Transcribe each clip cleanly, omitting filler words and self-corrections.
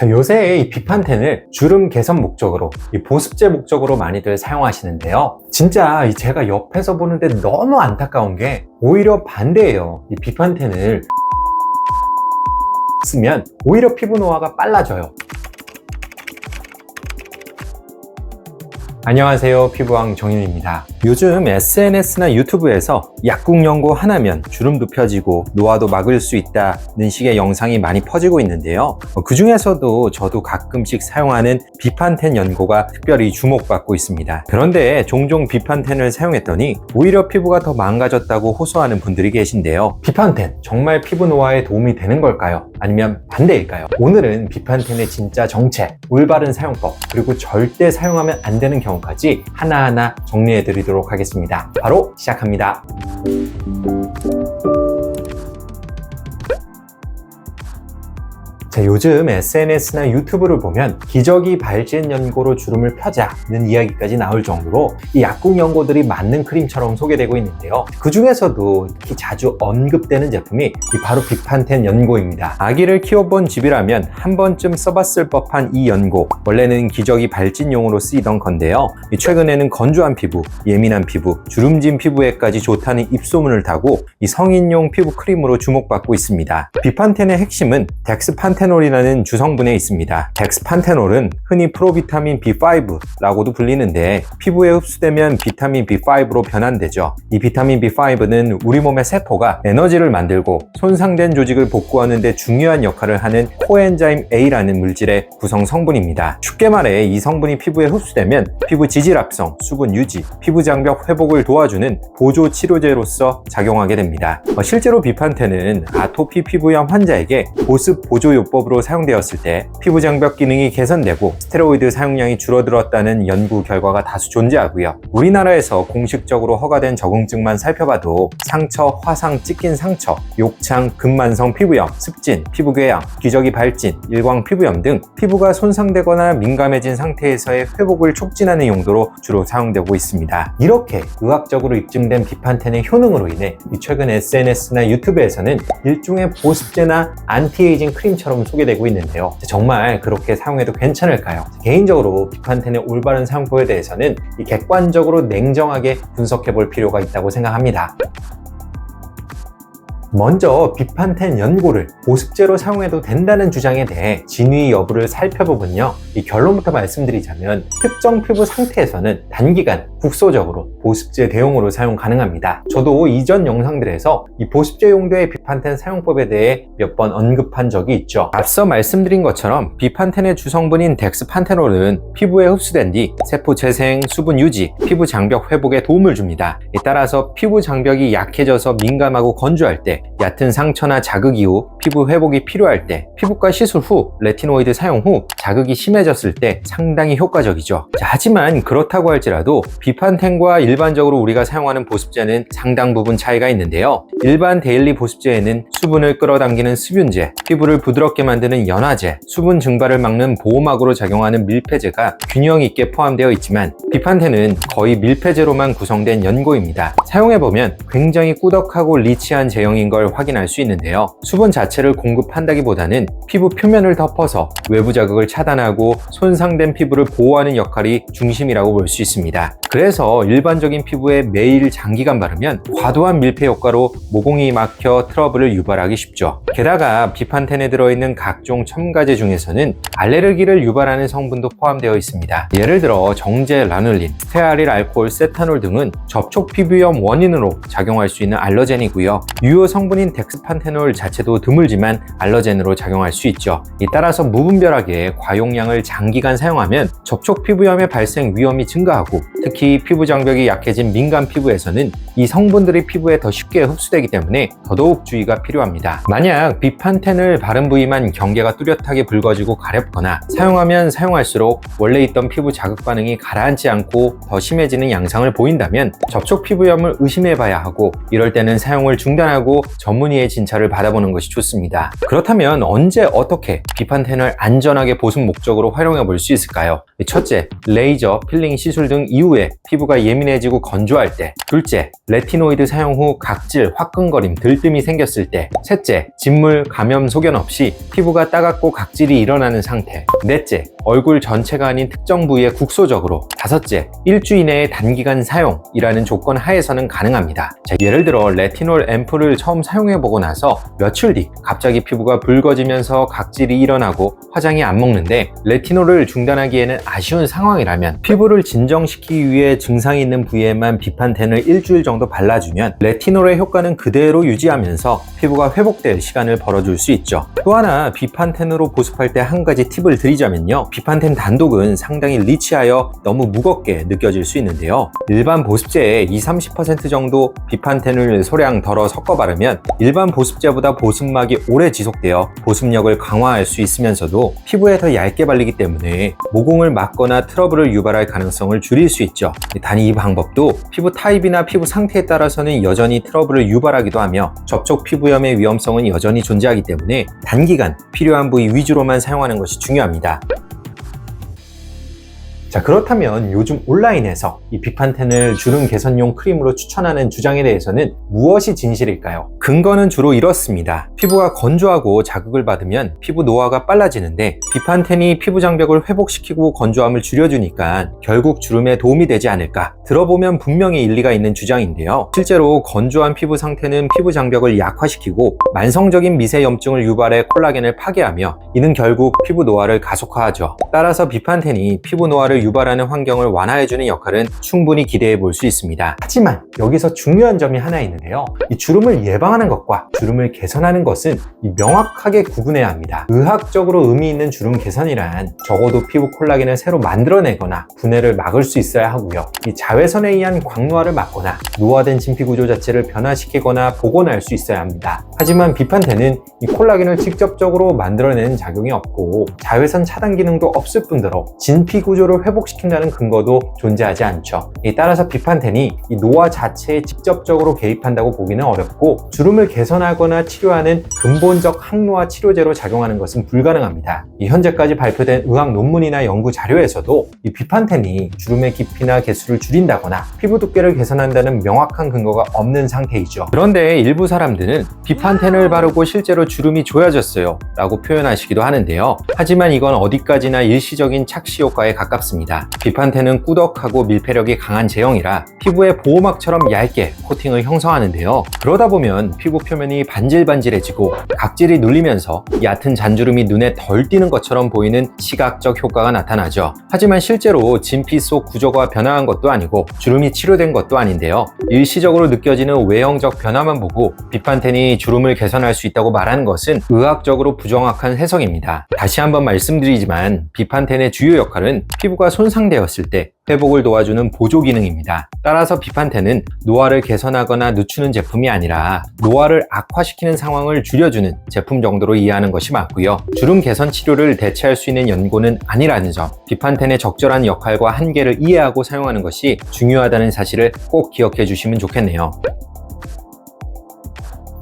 자, 요새 이 비판텐을 주름 개선 목적으로, 이 보습제 목적으로 많이들 사용하시는데요. 진짜 제가 옆에서 보는데 너무 안타까운 게 오히려 반대예요. 이 비판텐을 쓰면 오히려 피부 노화가 빨라져요. 안녕하세요, 피부왕 정윤입니다. 요즘 SNS나 유튜브에서 약국 연고 하나면 주름도 펴지고 노화도 막을 수 있다는 식의 영상이 많이 퍼지고 있는데요. 그 중에서도 저도 가끔씩 사용하는 비판텐 연고가 특별히 주목받고 있습니다. 그런데 종종 비판텐을 사용했더니 오히려 피부가 더 망가졌다고 호소하는 분들이 계신데요. 비판텐 정말 피부 노화에 도움이 되는 걸까요? 아니면 반대일까요? 오늘은 비판텐의 진짜 정체, 올바른 사용법, 그리고 절대 사용하면 안 되는 경우까지 하나하나 정리해 드리도록 하겠습니다. 바로 시작합니다. 자, 요즘 SNS나 유튜브를 보면 기저귀 발진 연고로 주름을 펴자는 이야기까지 나올 정도로 이 약국 연고들이 맞는 크림처럼 소개되고 있는데요. 그 중에서도 특히 자주 언급되는 제품이 바로 비판텐 연고입니다. 아기를 키워본 집이라면 한 번쯤 써봤을 법한 이 연고, 원래는 기저귀 발진용으로 쓰이던 건데요. 최근에는 건조한 피부, 예민한 피부, 주름진 피부에까지 좋다는 입소문을 타고 이 성인용 피부 크림으로 주목받고 있습니다. 비판텐의 핵심은 덱스판테놀이라는 주성분에 있습니다. 덱스판테놀은 흔히 프로비타민 B5라고도 불리는데 피부에 흡수되면 비타민 B5로 변환되죠. 이 비타민 B5는 우리 몸의 세포가 에너지를 만들고 손상된 조직을 복구하는 데 중요한 역할을 하는 코엔자임 A라는 물질의 구성 성분입니다. 쉽게 말해 이 성분이 피부에 흡수되면 피부 지질합성, 수분 유지, 피부 장벽 회복을 도와주는 보조 치료제로서 작용하게 됩니다. 실제로 비판텐은 아토피 피부염 환자에게 보습 보조요법으로 사용되었을 때 피부 장벽 기능이 개선되고 스테로이드 사용량이 줄어들었다는 연구 결과가 다수 존재하고요. 우리나라에서 공식적으로 허가된 적응증만 살펴봐도 상처, 화상, 찢긴 상처, 욕창, 근만성 피부염, 습진, 피부궤양, 기저귀 발진, 일광 피부염 등 피부가 손상되거나 민감해진 상태에서의 회복을 촉진하는 용도로 주로 사용되고 있습니다. 이렇게 의학적으로 입증된 비판텐의 효능으로 인해 최근 SNS나 유튜브에서는 일종의 보습제나 안티에이징 크림처럼 소개되고 있는데요. 정말 그렇게 사용해도 괜찮을까요? 개인적으로 비판텐의 올바른 사용법에 대해서는 객관적으로 냉정하게 분석해 볼 필요가 있다고 생각합니다. 먼저 비판텐 연고를 보습제로 사용해도 된다는 주장에 대해 진위 여부를 살펴보면요. 이 결론부터 말씀드리자면 특정 피부 상태에서는 단기간 국소적으로 보습제 대용으로 사용 가능합니다. 저도 이전 영상들에서 이 보습제 용도의 비판텐 사용법에 대해 몇 번 언급한 적이 있죠. 앞서 말씀드린 것처럼 비판텐의 주성분인 덱스판테놀은 피부에 흡수된 뒤 세포 재생, 수분 유지, 피부 장벽 회복에 도움을 줍니다. 따라서 피부 장벽이 약해져서 민감하고 건조할 때, 얕은 상처나 자극 이후 피부 회복이 필요할 때, 피부과 시술 후, 레티노이드 사용 후 자극이 심해졌을 때 상당히 효과적이죠. 하지만 그렇다고 할지라도 비판텐과 일반적으로 우리가 사용하는 보습제는 상당 부분 차이가 있는데요. 일반 데일리 보습제에는 수분을 끌어당기는 수분제, 피부를 부드럽게 만드는 연화제, 수분 증발을 막는 보호막으로 작용하는 밀폐제가 균형 있게 포함되어 있지만 비판텐은 거의 밀폐제로만 구성된 연고입니다. 사용해보면 굉장히 꾸덕하고 리치한 제형인 걸 확인할 수 있는데요. 수분 자체를 공급한다기보다는 피부 표면을 덮어서 외부 자극을 차단하고 손상된 피부를 보호하는 역할이 중심이라고 볼 수 있습니다. 그래서 일반적인 피부에 매일 장기간 바르면 과도한 밀폐 효과로 모공이 막혀 트러블을 유발하기 쉽죠. 게다가 비판텐에 들어있는 각종 첨가제 중에서는 알레르기를 유발하는 성분도 포함되어 있습니다. 예를 들어 정제 라눌린, 스테아릴 알코올 세타놀 등은 접촉 피부염 원인으로 작용할 수 있는 알러젠이고요. 유효 성분인 덱스판테놀 자체도 드물지만 알러젠으로 작용할 수 있죠. 따라서 무분별하게 과용량을 장기간 사용하면 접촉 피부염의 발생 위험이 증가하고 특히 피부 장벽이 약해진 민감 피부에서는 이 성분들이 피부에 더 쉽게 흡수되기 때문에 더더욱 주의가 필요합니다. 만약 비판텐을 바른 부위만 경계가 뚜렷하게 붉어지고 가렵거나 사용하면 사용할수록 원래 있던 피부 자극 반응이 가라앉지 않고 더 심해지는 양상을 보인다면 접촉 피부염을 의심해봐야 하고 이럴 때는 사용을 중단하고 전문의의 진찰을 받아보는 것이 좋습니다. 그렇다면 언제 어떻게 비판텐을 안전하게 보습 목적으로 활용해 볼 수 있을까요? 첫째, 레이저, 필링 시술 등 이후에 피부가 예민해지고 건조할 때. 둘째, 레티노이드 사용 후 각질, 화끈거림, 들뜸이 생겼을 때. 셋째, 진물, 감염 소견 없이 피부가 따갑고 각질이 일어나는 상태. 넷째, 얼굴 전체가 아닌 특정 부위에 국소적으로. 다섯째, 일주 이내에 단기간 사용이라는 조건 하에서는 가능합니다. 자, 예를 들어 레티놀 앰플을 처음 사용해보고 나서 며칠 뒤 갑자기 피부가 붉어지면서 각질이 일어나고 화장이 안 먹는데 레티놀을 중단하기에는 아쉬운 상황이라면 피부를 진정시키기 위해 증상이 있는 부위에만 비판텐을 일주일 정도 발라주면 레티놀의 효과는 그대로 유지하면서 피부가 회복될 시간을 벌어줄 수 있죠. 또 하나 비판텐으로 보습할 때 한 가지 팁을 드리자면요, 비판텐 단독은 상당히 리치하여 너무 무겁게 느껴질 수 있는데요, 일반 보습제에 20-30% 정도 비판텐을 소량 덜어 섞어 바르면 일반 보습제보다 보습막이 오래 지속되어 보습력을 강화할 수 있으면서도 피부에 더 얇게 발리기 때문에 모공을 막거나 트러블을 유발할 가능성을 줄일 수 있죠. 단 이 방법도 피부 타입이나 피부 상태에 따라서는 여전히 트러블을 유발하기도 하며 접촉 피부염의 위험성은 여전히 존재하기 때문에 단기간 필요한 부위 위주로만 사용하는 것이 중요합니다. 자, 그렇다면 요즘 온라인에서 이 비판텐을 주름 개선용 크림으로 추천하는 주장에 대해서는 무엇이 진실일까요? 근거는 주로 이렇습니다. 피부가 건조하고 자극을 받으면 피부 노화가 빨라지는데 비판텐이 피부 장벽을 회복시키고 건조함을 줄여주니까 결국 주름에 도움이 되지 않을까? 들어보면 분명히 일리가 있는 주장인데요, 실제로 건조한 피부 상태는 피부 장벽을 약화시키고 만성적인 미세염증을 유발해 콜라겐을 파괴하며 이는 결국 피부 노화를 가속화하죠. 따라서 비판텐이 피부 노화를 유발하는 환경을 완화해주는 역할은 충분히 기대해 볼 수 있습니다. 하지만 여기서 중요한 점이 하나 있는데요, 이 주름을 예방하는 것과 주름을 개선하는 것은 명확하게 구분해야 합니다. 의학적으로 의미 있는 주름 개선이란 적어도 피부 콜라겐을 새로 만들어내거나 분해를 막을 수 있어야 하고요, 이 자외선에 의한 광노화를 막거나 노화된 진피 구조 자체를 변화시키거나 복원할 수 있어야 합니다. 하지만 비판텐은 이 콜라겐을 직접적으로 만들어내는 작용이 없고 자외선 차단 기능도 없을 뿐더러 진피 구조를 회복시킨다는 근거도 존재하지 않죠. 따라서 비판텐이 이 노화 자체에 직접적으로 개입한다고 보기는 어렵고 주름을 개선하거나 치료하는 근본적 항노화 치료제로 작용하는 것은 불가능합니다. 현재까지 발표된 의학 논문이나 연구 자료에서도 이 비판텐이 주름의 깊이나 개수를 줄인다거나 피부 두께를 개선한다는 명확한 근거가 없는 상태이죠. 그런데 일부 사람들은 비판텐을 바르고 실제로 주름이 좋아졌어요 라고 표현하시기도 하는데요, 하지만 이건 어디까지나 일시적인 착시 효과에 가깝습니다. 비판텐은 꾸덕하고 밀폐력이 강한 제형이라 피부의 보호막처럼 얇게 코팅을 형성하는데요, 그러다 보면 피부 표면이 반질반질해지고 각질이 눌리면서 얕은 잔주름이 눈에 덜 띄는 것처럼 보이는 시각적 효과가 나타나죠. 하지만 실제로 진피 속 구조가 변화한 것도 아니고 주름이 치료된 것도 아닌데요, 일시적으로 느껴지는 외형적 변화만 보고 비판텐이 주름을 개선할 수 있다고 말하는 것은 의학적으로 부정확한 해석입니다. 다시 한번 말씀드리지만 비판텐의 주요 역할은 피부가 손상되었을 때 회복을 도와주는 보조 기능입니다. 따라서 비판텐은 노화를 개선하거나 늦추는 제품이 아니라 노화를 악화시키는 상황을 줄여주는 제품 정도로 이해하는 것이 맞고요, 주름 개선 치료를 대체할 수 있는 연고는 아니라는 점, 비판텐의 적절한 역할과 한계를 이해하고 사용하는 것이 중요하다는 사실을 꼭 기억해 주시면 좋겠네요.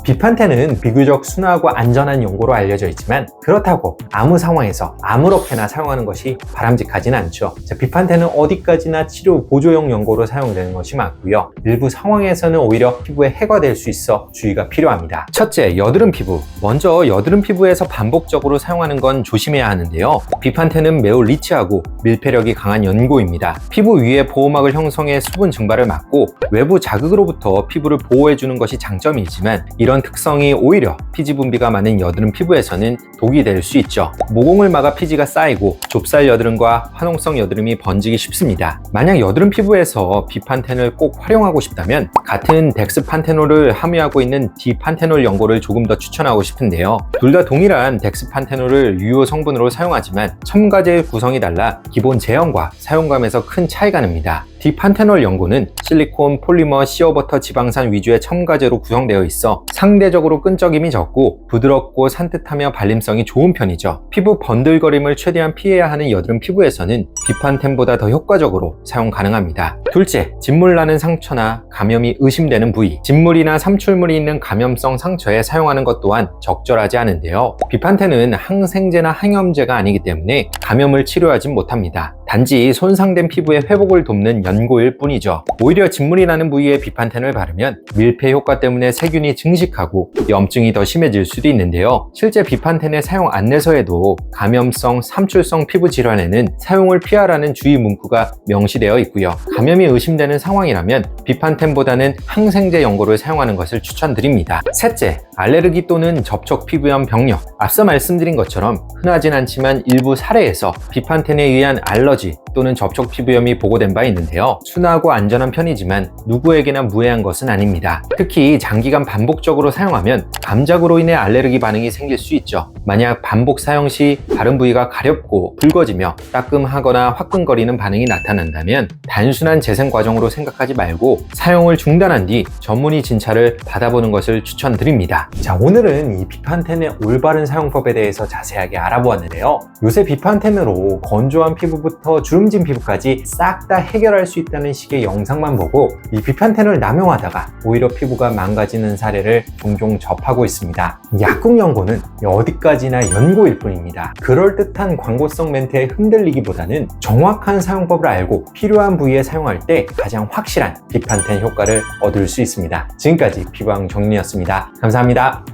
비판텐은 비교적 순하고 안전한 용고로 알려져 있지만 그렇다고 아무 상황에서 아무렇게나 사용하는 것이 바람직하진 않죠. 비판텐은 어디까지나 치료 보조용 용고로 사용되는 것이 맞고요, 일부 상황에서는 오히려 피부에 해가 될 수 있어 주의가 필요합니다. 첫째, 여드름 피부. 먼저 여드름 피부에서 반복적으로 사용하는 건 조심해야 하는데요, 비판텐은 매우 리치하고 밀폐력이 강한 연고입니다. 피부 위에 보호막을 형성해 수분 증발을 막고 외부 자극으로부터 피부를 보호해주는 것이 장점이지만 이런 특성이 오히려 피지 분비가 많은 여드름 피부에서는 독이 될 수 있죠. 모공을 막아 피지가 쌓이고 좁쌀 여드름과 화농성 여드름이 번지기 쉽습니다. 만약 여드름 피부에서 비판텐을 꼭 활용하고 싶다면 같은 덱스판테놀을 함유하고 있는 디판테놀 연고를 조금 더 추천하고 싶은데요, 둘 다 동일한 덱스판테놀을 유효 성분으로 사용하지만 첨가제의 구성이 달라 기본 제형과 사용감에서 큰 차이가 납니다. 디판테놀 연고는 실리콘, 폴리머, 시어버터 지방산 위주의 첨가제로 구성되어 있어 상대적으로 끈적임이 적고 부드럽고 산뜻하며 발림성이 좋은 편이죠. 피부 번들거림을 최대한 피해야 하는 여드름 피부에서는 비판텐보다 더 효과적으로 사용 가능합니다. 둘째, 진물 나는 상처나 감염이 의심되는 부위. 진물이나 삼출물이 있는 감염성 상처에 사용하는 것 또한 적절하지 않은데요, 비판텐은 항생제나 항염제가 아니기 때문에 감염을 치료하지 못합니다. 단지 손상된 피부의 회복을 돕는 연고일 뿐이죠. 오히려 진물이 나는 부위에 비판텐을 바르면 밀폐 효과 때문에 세균이 증식하고 염증이 더 심해질 수도 있는데요. 실제 비판텐의 사용 안내서에도 감염성, 삼출성 피부 질환에는 사용을 피하라는 주의 문구가 명시되어 있고요. 감염이 의심되는 상황이라면 비판텐보다는 항생제 연고를 사용하는 것을 추천드립니다. 셋째, 알레르기 또는 접촉 피부염 병력. 앞서 말씀드린 것처럼 흔하진 않지만 일부 사례에서 비판텐에 의한 알러지 또는 접촉 피부염이 보고된 바 있는데요. 순하고 안전한 편이지만 누구에게나 무해한 것은 아닙니다. 특히 장기간 반복적으로 사용하면 감작으로 인해 알레르기 반응이 생길 수 있죠. 만약 반복 사용 시 다른 부위가 가렵고 붉어지며 따끔하거나 화끈거리는 반응이 나타난다면 단순한 재생 과정으로 생각하지 말고 사용을 중단한 뒤 전문의 진찰을 받아보는 것을 추천드립니다. 자, 오늘은 이 비판텐의 올바른 사용법에 대해서 자세하게 알아보았는데요. 요새 비판텐으로 건조한 피부부터 주름진 피부까지 싹 다 해결할 수 있다는 식의 영상만 보고 이 비판텐을 남용하다가 오히려 피부가 망가지는 사례를 종종 접하고 있습니다. 약국 연고는 어디까지나 연고일 뿐입니다. 그럴듯한 광고성 멘트에 흔들리기보다는 정확한 사용법을 알고 필요한 부위에 사용할 때 가장 확실한 비판텐 효과를 얻을 수 있습니다. 지금까지 피부왕 정리였습니다. 감사합니다.